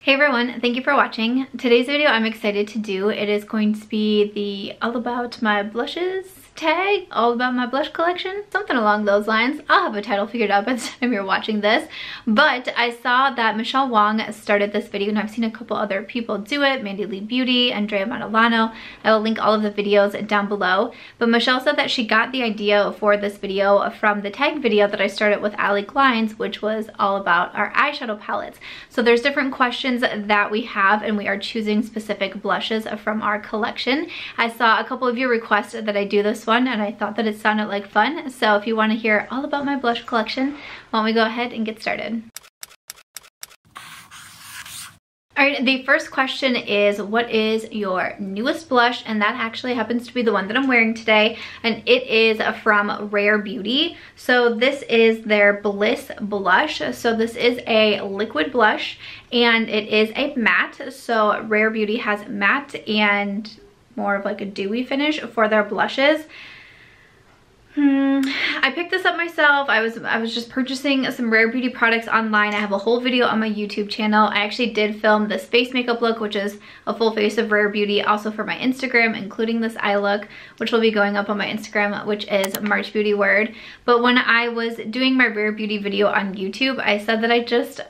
Hey everyone, thank you for watching. Today's video I'm excited to do. It is going to be the all about my blushes tag, all about my blush collection, something along those lines. I'll have a title figured out by the time you're watching this. But I saw that Michele Wang started this video and I've seen a couple other people do it, Mandy Lee Beauty, Andrea Manolano. I will link all of the videos down below. But Michele said that she got the idea for this video from the tag video that I started with Allie Glines, which was all about our eyeshadow palettes. So there's different questions that we have and we are choosing specific blushes from our collection. I saw a couple of you request that I do this one and I thought that it sounded like fun. So if you want to hear all about my blush collection, why don't we go ahead and get started. Alright, the first question is, what is your newest blush? And that actually happens to be the one that I'm wearing today, and it is from Rare Beauty. So this is their Bliss blush. So this is a liquid blush and it is a matte. So Rare Beauty has matte and more of like a dewy finish for their blushes. I picked this up myself. I was just purchasing some Rare Beauty products online. I have a whole video on my YouTube channel. I actually did film this face makeup look, which is a full face of Rare Beauty, also for my Instagram, including this eye look, which will be going up on my Instagram, which is March Beauty Word. But when I was doing my Rare Beauty video on YouTube, I said that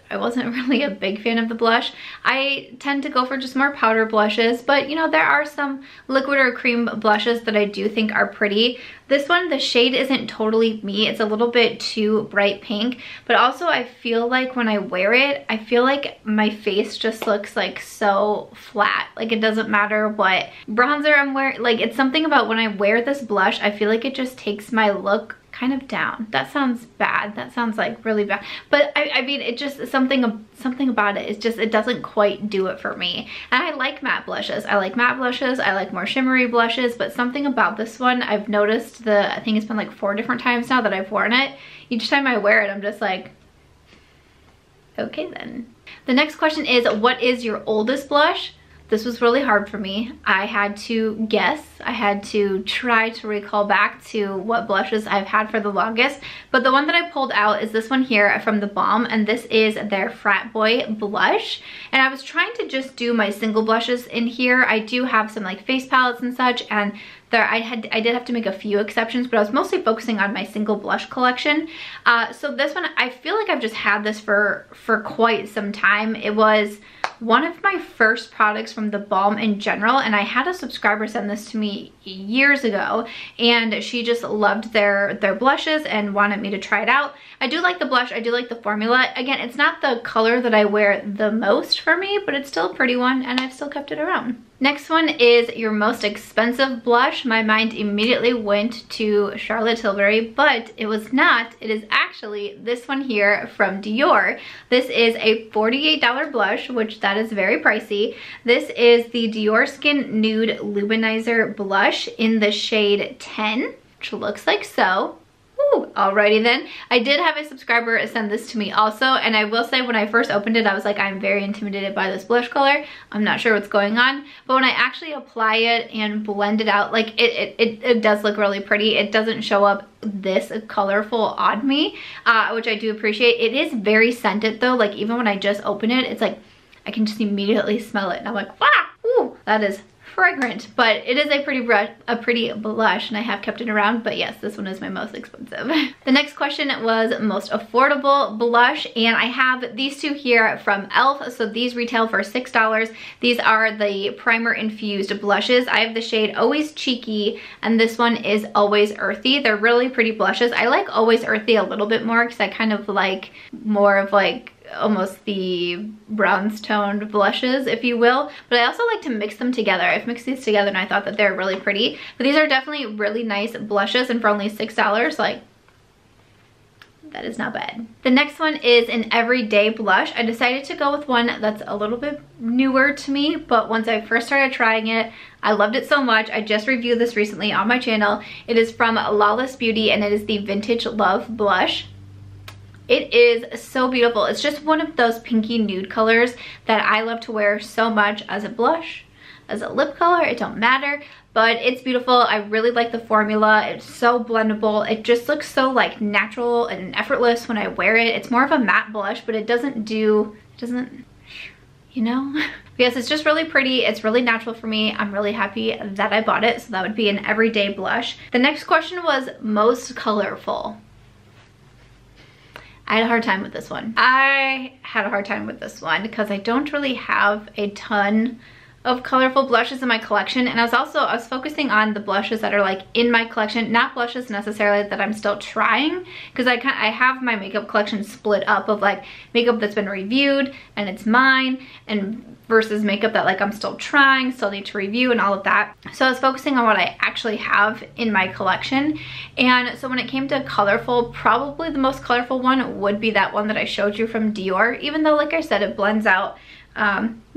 I wasn't really a big fan of the blush. I tend to go for just more powder blushes, but you know, there are some liquid or cream blushes that I do think are pretty. This one, the shade isn't totally me. It's a little bit too bright pink, but also I feel like when I wear it, I feel like my face just looks like so flat. Like it doesn't matter what bronzer I'm wearing. Like it's something about when I wear this blush, I feel like it just takes my look kind of down. That sounds bad. That sounds like really bad. But I mean, it just something about it. It's just, it doesn't quite do it for me. And I like matte blushes. I like matte blushes. I like more shimmery blushes, but something about this one, I've noticed I think it's been like 4 different times now that I've worn it. Each time I wear it, I'm just like, okay then. The next question is, what is your oldest blush? This was really hard for me. I had to guess. I had to try to recall back to what blushes I've had for the longest. But the one that I pulled out is this one here from The Balm, and this is their Frat Boy blush. And I was trying to just do my single blushes in here. I do have some like face palettes and such, and I did have to make a few exceptions, but I was mostly focusing on my single blush collection. So this one, I feel like I've just had this for quite some time. It was one of my first products from The Balm in general, and I had a subscriber send this to me years ago, and she just loved their blushes and wanted me to try it out. I do like the blush. I do like the formula. Again, it's not the color that I wear the most for me, but it's still a pretty one, and I've still kept it around. Next one is your most expensive blush. My mind immediately went to Charlotte Tilbury, but it was not. It is actually this one here from Dior. This is a $48 blush, which that is very pricey. This is the Dior Skin Nude Luminizer Blush in the shade 10, which looks like so. Ooh, alrighty then. I did have a subscriber send this to me also, and I will say when I first opened it, I was like, I'm very intimidated by this blush color. I'm not sure what's going on. But when I actually apply it and blend it out, like it does look really pretty. It doesn't show up this colorful on me, which I do appreciate. It is very scented though. Like even when I just open it, it's like, I can just immediately smell it. And I'm like, wow, ooh, that is fragrant. But it is a pretty blush, and I have kept it around. But yes, this one is my most expensive. The next question was most affordable blush, and I have these two here from e.l.f. So these retail for $6. These are the primer infused blushes. I have the shade Always Cheeky, and this one is Always Earthy. They're really pretty blushes. I like Always Earthy a little bit more because I kind of like more of like almost the bronze toned blushes, if you will, but I also like to mix them together. I've mixed these together and I thought that they're really pretty, but these are definitely really nice blushes, and for only $6, like, that is not bad. The next one is an everyday blush. I decided to go with one that's a little bit newer to me, but once I first started trying it, I loved it so much. I just reviewed this recently on my channel. It is from Lawless Beauty, and it is the Vintage Love blush. It is so beautiful. It's just one of those pinky nude colors that I love to wear so much as a blush, as a lip color, it don't matter, but it's beautiful. I really like the formula. It's so blendable. It just looks so like natural and effortless when I wear it. It's more of a matte blush, but it doesn't you know? Yes, it's just really pretty. It's really natural for me. I'm really happy that I bought it. So that would be an everyday blush. The next question was most colorful. I had a hard time with this one. Because I don't really have a ton of colorful blushes in my collection, and I was focusing on the blushes that are like in my collection, not blushes necessarily that I'm still trying, because I have my makeup collection split up of like makeup that's been reviewed and it's mine, and versus makeup that like I'm still trying, still need to review and all of that. So I was focusing on what I actually have in my collection. And so when it came to colorful, probably the most colorful one would be that one that I showed you from Dior, even though like I said, it blends out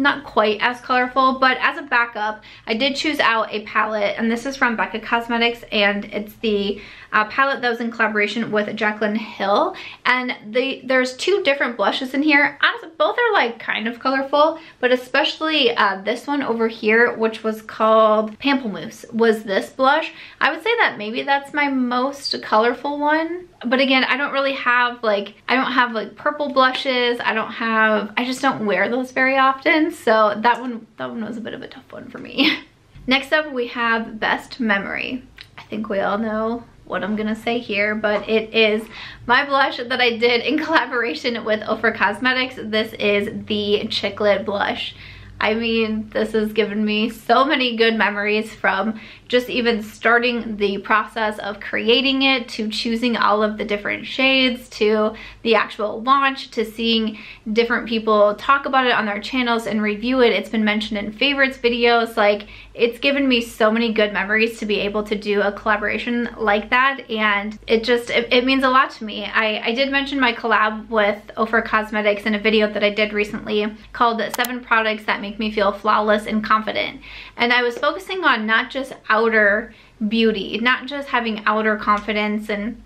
not quite as colorful. But as a backup, I did choose out a palette, and this is from Becca Cosmetics, and it's the palette that was in collaboration with Jaclyn Hill. And there's two different blushes in here. Honestly, both are like kind of colorful, but especially this one over here, which was called Pamplemousse, was this blush. I would say that maybe that's my most colorful one. But again, I don't have like purple blushes. I just don't wear those very often. So that one was a bit of a tough one for me. Next up, we have Best Memory. I think we all know what I'm gonna say here, but it is my blush that I did in collaboration with Ofra Cosmetics. This is the Chiclet blush. I mean, this has given me so many good memories, from just even starting the process of creating it, to choosing all of the different shades, to the actual launch, to seeing different people talk about it on their channels and review it. It's been mentioned in favorites videos. Like, it's given me so many good memories to be able to do a collaboration like that, and it means a lot to me. I did mention my collab with Ofra Cosmetics in a video that I did recently called 7 Products That Make Me Feel Flawless and Confident, and I was focusing on not just outer beauty, not just having outer confidence and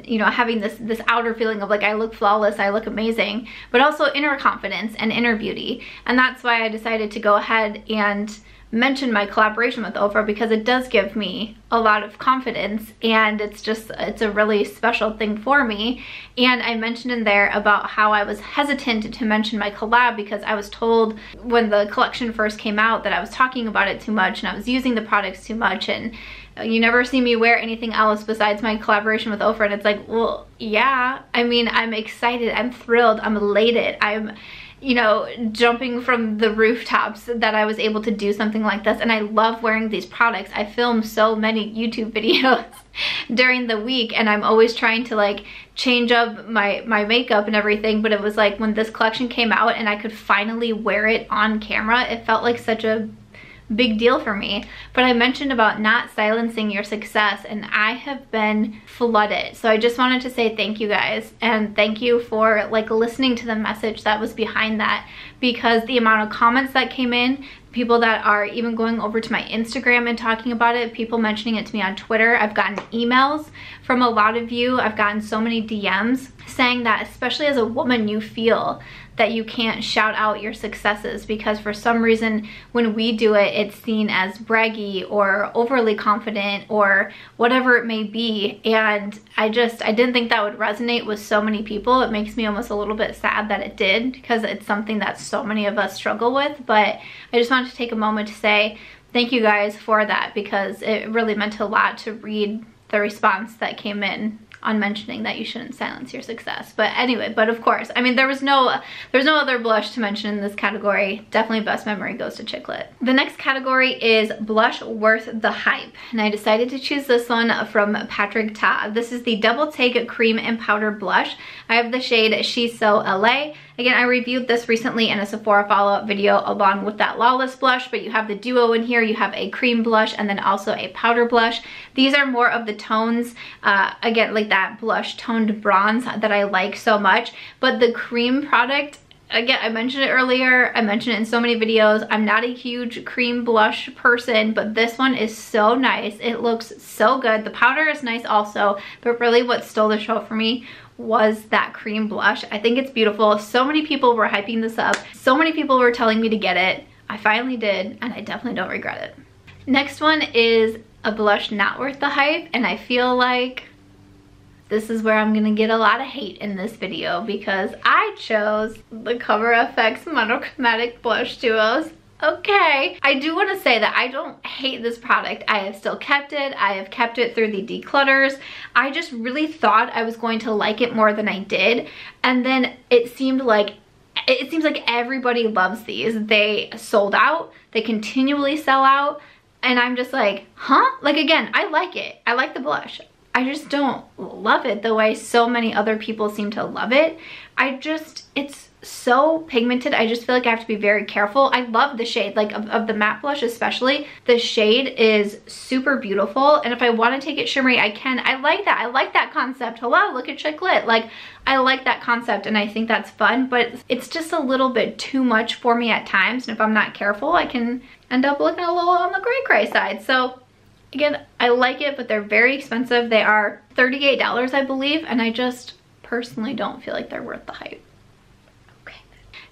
you know, having this outer feeling of like I look flawless, I look amazing, but also inner confidence and inner beauty. And that's why I decided to go ahead and mention my collaboration with Ofra, because it does give me a lot of confidence, and it's a really special thing for me. And I mentioned in there about how I was hesitant to mention my collab because I was told when the collection first came out that I was talking about it too much and I was using the products too much, and you never see me wear anything else besides my collaboration with Ofra. And it's like, well, yeah, I mean, I'm excited, I'm thrilled, I'm elated, I'm, you know, jumping from the rooftops that I was able to do something like this. And I love wearing these products. I film so many YouTube videos during the week, and I'm always trying to like change up my makeup and everything. But it was like when this collection came out and I could finally wear it on camera, it felt like such a big deal for me. But I mentioned about not silencing your success, and I have been flooded. So I just wanted to say thank you guys, and thank you for like listening to the message that was behind that, because the amount of comments that came in, people that are even going over to my Instagram and talking about it, people mentioning it to me on Twitter. I've gotten emails from a lot of you. I've gotten so many DMs saying that, especially as a woman, you feel that you can't shout out your successes because for some reason when we do it, it's seen as braggy or overly confident or whatever it may be. And I didn't think that would resonate with so many people. It makes me almost a little bit sad that it did, because it's something that so many of us struggle with. But I just wanted to take a moment to say thank you guys for that, because it really meant a lot to read the response that came in on mentioning that you shouldn't silence your success. But anyway, but of course, I mean, there's no other blush to mention in this category. Definitely Best Memory goes to Chiclet. The next category is Blush Worth the Hype, and I decided to choose this one from Patrick Ta. This is the Double Take Cream and Powder Blush. I have the shade She's So LA. Again, I reviewed this recently in a Sephora follow-up video along with that Lawless blush, but you have the duo in here. You have a cream blush and then also a powder blush. These are more of the tones, again, like that blush toned bronze that I like so much. But the cream product, again, I mentioned it earlier, I mentioned it in so many videos, I'm not a huge cream blush person, but this one is so nice. It looks so good. The powder is nice also, but really what stole the show for me was that cream blush. I think it's beautiful. So many people were hyping this up. So many people were telling me to get it. I finally did, and I definitely don't regret it. Next one is a blush not worth the hype, and I feel like this is where I'm gonna get a lot of hate in this video because I chose the Cover FX Monochromatic Blush Duos. Okay, I do want to say that I don't hate this product. I have still kept it. I have kept it through the declutters. I just really thought I was going to like it more than I did. And then it seems like everybody loves these. They sold out. They continually sell out. And I'm just like, huh? Like, again, I like it. I like the blush. I just don't love it the way so many other people seem to love it. It's so pigmented. I just feel like I have to be very careful. I love the shade, like of the matte blush especially. The shade is super beautiful, and if I want to take it shimmery, I can. I like that. I like that concept. Hello, look at Chiclet. Like, I like that concept, and I think that's fun, but it's just a little bit too much for me at times, and if I'm not careful, I can end up looking a little on the gray side. So again, I like it, but they're very expensive. They are $38, I believe, and I just personally don't feel like they're worth the hype.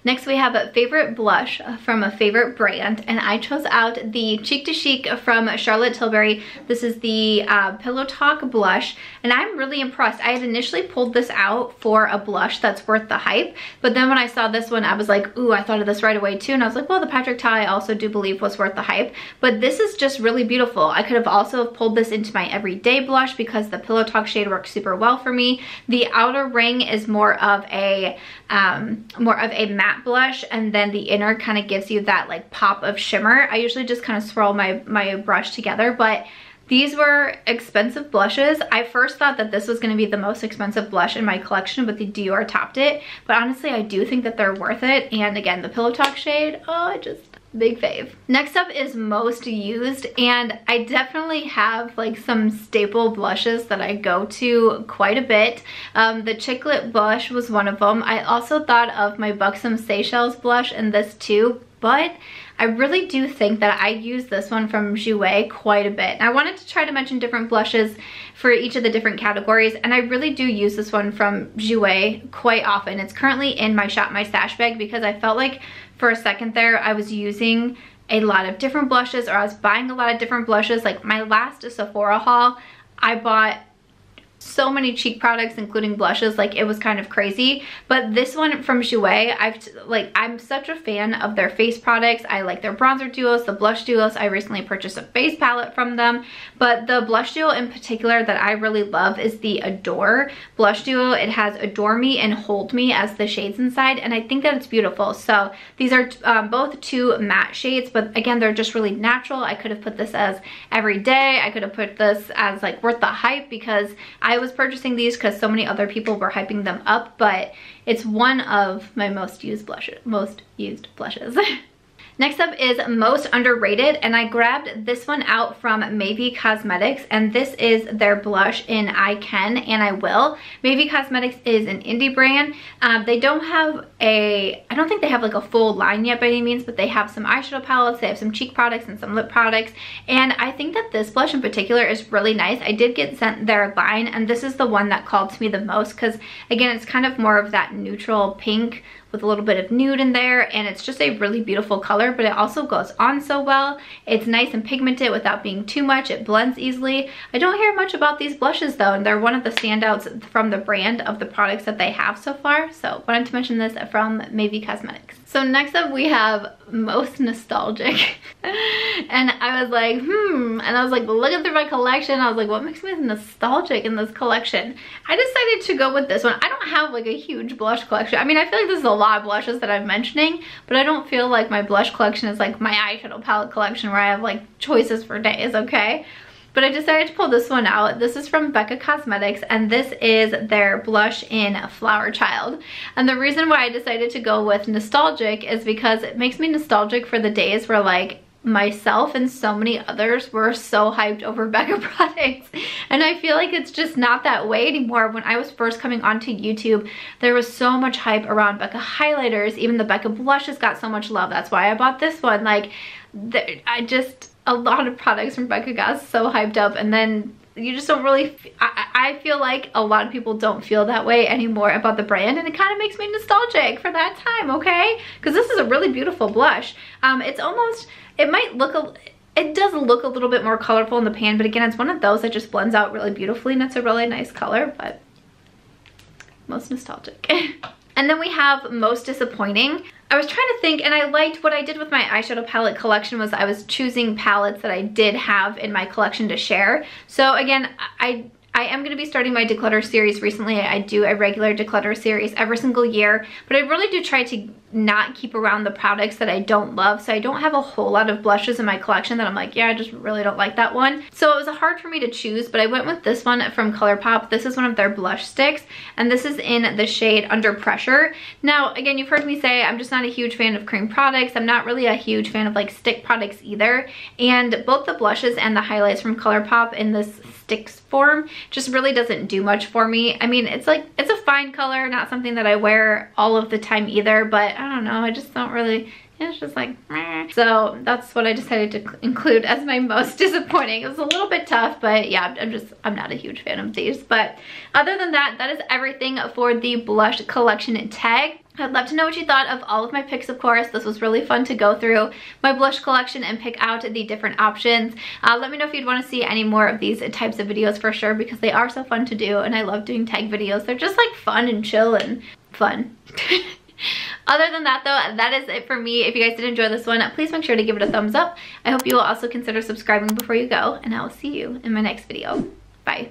Next we have a favorite blush from a favorite brand, and I chose out the Cheek to Chic from Charlotte Tilbury. This is the Pillow Talk blush, and I'm really impressed. I had initially pulled this out for a blush that's worth the hype, but then when I saw this one, I was like, ooh, I thought of this right away too, and I was like, well, the Patrick Ta I also do believe was worth the hype, but this is just really beautiful. I could have also pulled this into my everyday blush because the Pillow Talk shade works super well for me. The outer ring is more of a matte blush, and then the inner kind of gives you that like pop of shimmer. I usually just kind of swirl my brush together, but these were expensive blushes. I first thought that this was going to be the most expensive blush in my collection, but the Dior topped it. But honestly, I do think that they're worth it. And again, the Pillow Talk shade, oh, big fave. Next up is most used, and I definitely have like some staple blushes that I go to quite a bit. The Chiclet blush was one of them. I also thought of my Buxom Seychelles blush and this too, but I really do think that I use this one from Jouer quite a bit. And I wanted to try to mention different blushes for each of the different categories, and I really do use this one from Jouer quite often. It's currently in my Shop My Stash bag because I felt like for a second there I was using a lot of different blushes, or I was buying a lot of different blushes. Like my last Sephora haul, I bought so many cheek products including blushes, like it was kind of crazy. But this one from Jouer, I'm such a fan of their face products. I like their bronzer duos, the blush duos. I recently purchased a face palette from them, but the blush duo in particular that I really love is the Adore blush duo. It has Adore Me and Hold Me as the shades inside, and I think that it's beautiful. So these are both two matte shades, but again, they're just really natural. I could have put this as everyday. I could have put this as like worth the hype because I was purchasing these because so many other people were hyping them up, but it's one of my most used blushes. Next up is most underrated, and I grabbed this one out from Maybe Cosmetics, and this is their blush in I Can and I Will. Maybe Cosmetics is an indie brand. They don't have I don't think they have like a full line yet by any means, but they have some eyeshadow palettes, they have some cheek products and some lip products, and I think that this blush in particular is really nice. I did get sent their line, and this is the one that called to me the most because again, it's kind of more of that neutral pink with a little bit of nude in there, and it's just a really beautiful color, but it also goes on so well. It's nice and pigmented without being too much. It blends easily. I don't hear much about these blushes though, and they're one of the standouts from the brand of the products that they have so far, so wanted to mention this from Maybe Cosmetics. So next up we have most nostalgic. And I was like, and I was like looking through my collection. I was like, what makes me nostalgic in this collection? I decided to go with this one. I don't have like a huge blush collection. I mean, I feel like this is a lot of blushes that I'm mentioning, but I don't feel like my blush collection is like my eyeshadow palette collection where I have like choices for days, okay? But I decided to pull this one out. This is from Becca Cosmetics, and this is their blush in Flower Child. And the reason why I decided to go with nostalgic is because it makes me nostalgic for the days where like myself and so many others were so hyped over Becca products, and I feel like it's just not that way anymore. When I was first coming onto YouTube, there was so much hype around Becca highlighters. Even the Becca blushes got so much love. That's why I bought this one. Like, a lot of products from Becca got so hyped up, and then you just don't really, I feel like a lot of people don't feel that way anymore about the brand, and it kind of makes me nostalgic for that time, okay? Because this is a really beautiful blush. It's almost, it does look a little bit more colorful in the pan, but again, it's one of those that just blends out really beautifully, and it's a really nice color. But most nostalgic. And then we have most disappointing. I was trying to think, and I liked what I did with my eyeshadow palette collection was I was choosing palettes that I did have in my collection to share. So again, I am going to be starting my declutter series recently. I do a regular declutter series every single year, but I really do try to not keep around the products that I don't love. So I don't have a whole lot of blushes in my collection that I'm like, yeah, I just really don't like that one. So it was hard for me to choose, but I went with this one from ColourPop. This is one of their blush sticks, and this is in the shade Under Pressure. Now, again, you've heard me say I'm just not a huge fan of cream products. I'm not really a huge fan of like stick products either. And both the blushes and the highlights from ColourPop in this sticks form just really doesn't do much for me. I mean, it's like, it's a fine color, not something that I wear all of the time either, but I don't know, I just don't really, it's just like, meh. So that's what I decided to include as my most disappointing. It was a little bit tough, but yeah, I'm not a huge fan of these. But other than that, that is everything for the blush collection tag. I'd love to know what you thought of all of my picks, of course. This was really fun to go through my blush collection and pick out the different options. Let me know if you'd want to see any more of these types of videos for sure, because they are so fun to do and I love doing tag videos. They're just like fun and chill and fun. Other than that though, that is it for me. If you guys did enjoy this one, please make sure to give it a thumbs up. I hope you will also consider subscribing before you go, and I will see you in my next video. Bye.